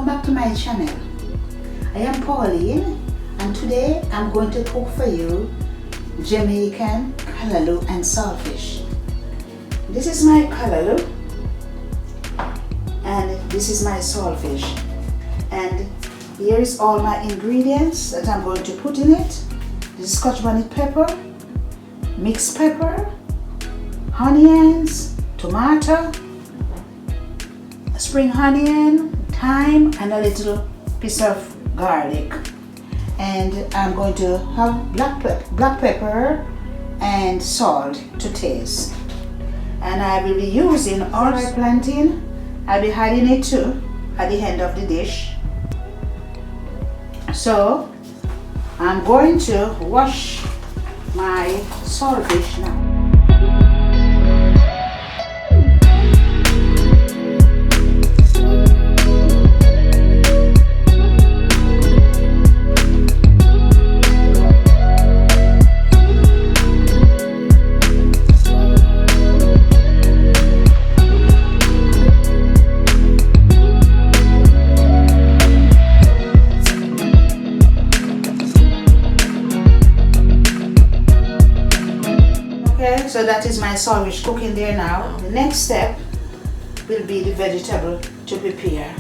back to my channel. I am Pauline and today I'm going to cook for you Jamaican Callaloo and Saltfish. This is my callaloo and this is my saltfish, and here is all my ingredients that I'm going to put in it. This is Scotch bonnet pepper, mixed pepper, onions, tomato, spring onion, thyme, and a little piece of garlic. And I'm going to have black pepper and salt to taste. And I will be using all my plantain. I'll be adding it too at the end of the dish. So I'm going to wash my saltfish now. So that is my saltfish cooking there now. The next step will be the vegetable to prepare.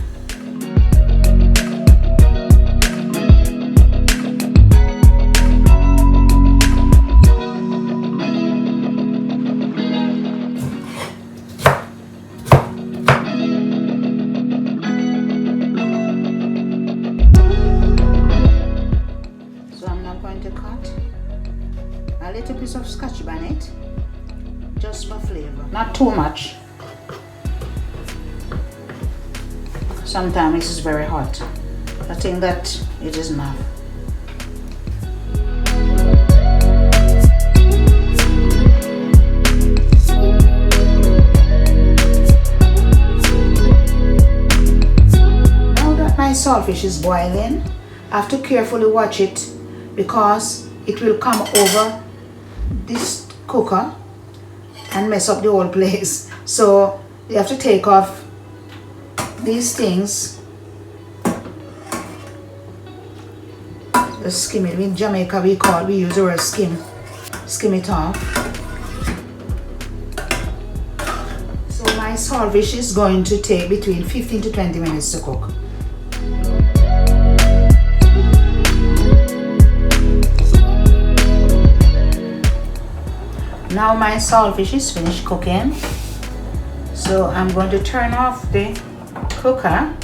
So I'm now going to cut a little piece of Scotch bonnet, just for flavor, not too much. Sometimes this is very hot. I think that it is enough. Now that my saltfish is boiling, I have to carefully watch it because it will come over this cooker and mess up the whole place. So you have to take off these things. Just skim it. In Jamaica we use the word skim. Skim it off. So my saltfish is going to take between 15 to 20 minutes to cook. Now my saltfish is finished cooking, so I'm going to turn off the cooker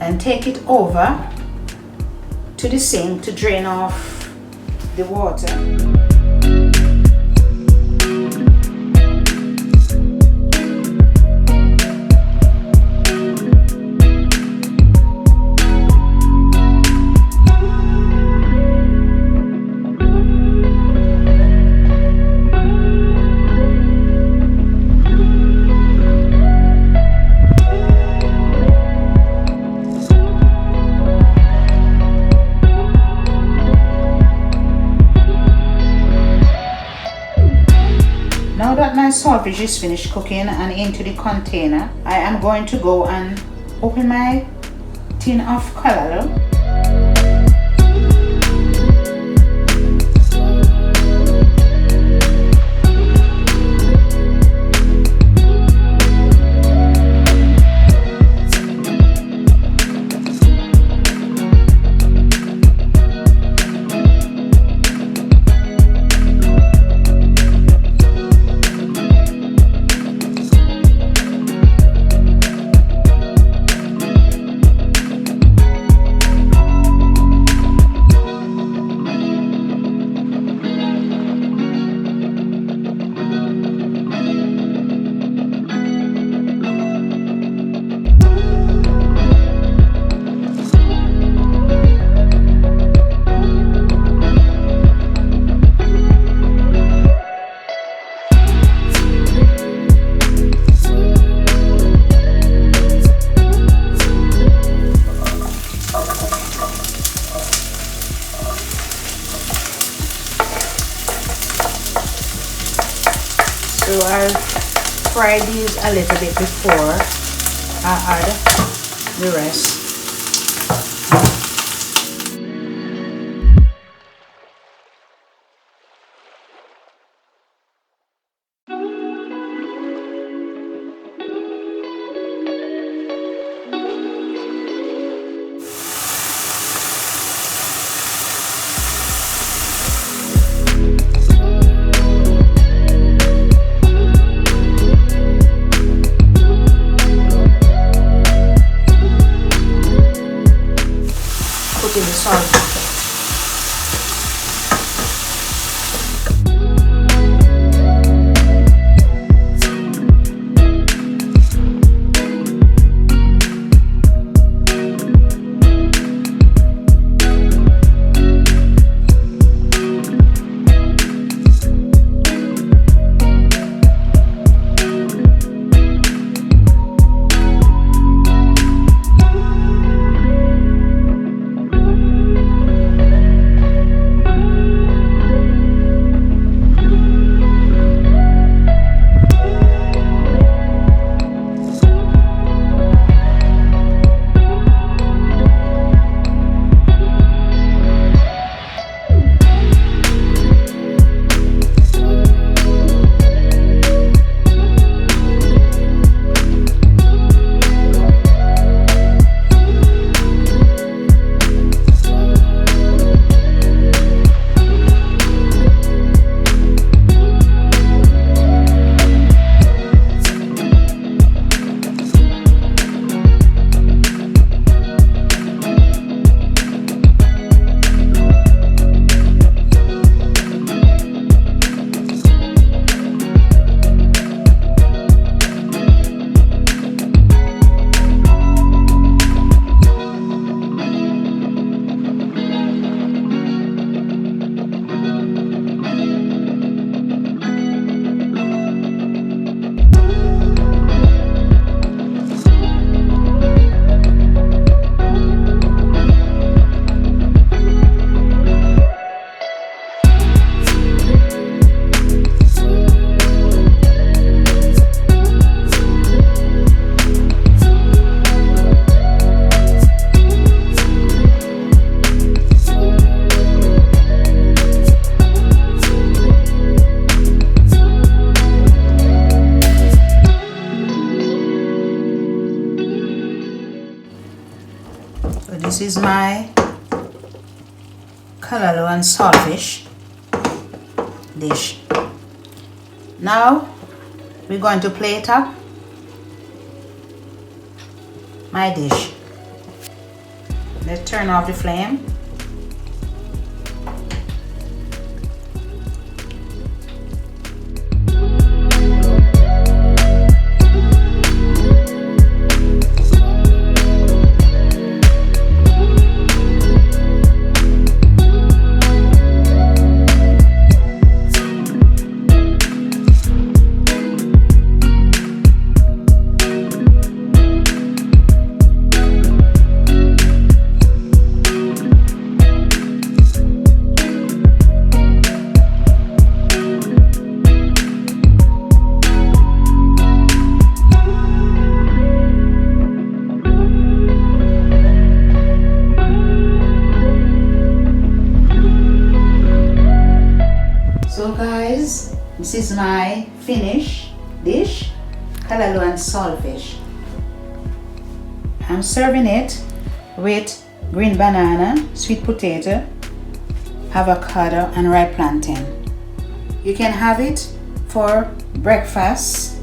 and take it over to the sink to drain off the water. Now that my saltfish is finished cooking and into the container, I am going to go and open my tin of callaloo. So I'll fry these a little bit before I add the rest. put in the salt. So this is my callaloo and saltfish dish. Now we're going to plate up my dish. Let's turn off the flame. So guys, this is my finished dish, callaloo and saltfish. I'm serving it with green banana, sweet potato, avocado and ripe plantain. You can have it for breakfast,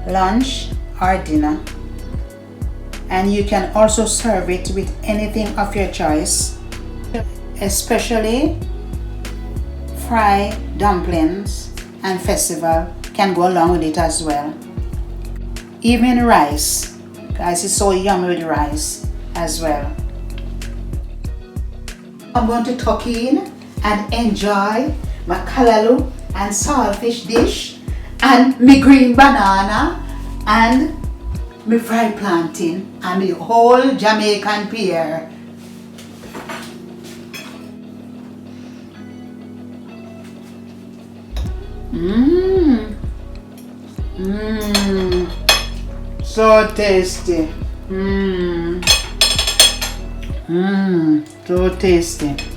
lunch or dinner. And you can also serve it with anything of your choice, especially fried dumplings and festival can go along with it as well. Even rice, guys, it's so yummy with rice as well. I'm going to tuck in and enjoy my callaloo and saltfish dish and my green banana and my fried plantain and my whole Jamaican pear. So tasty. So tasty.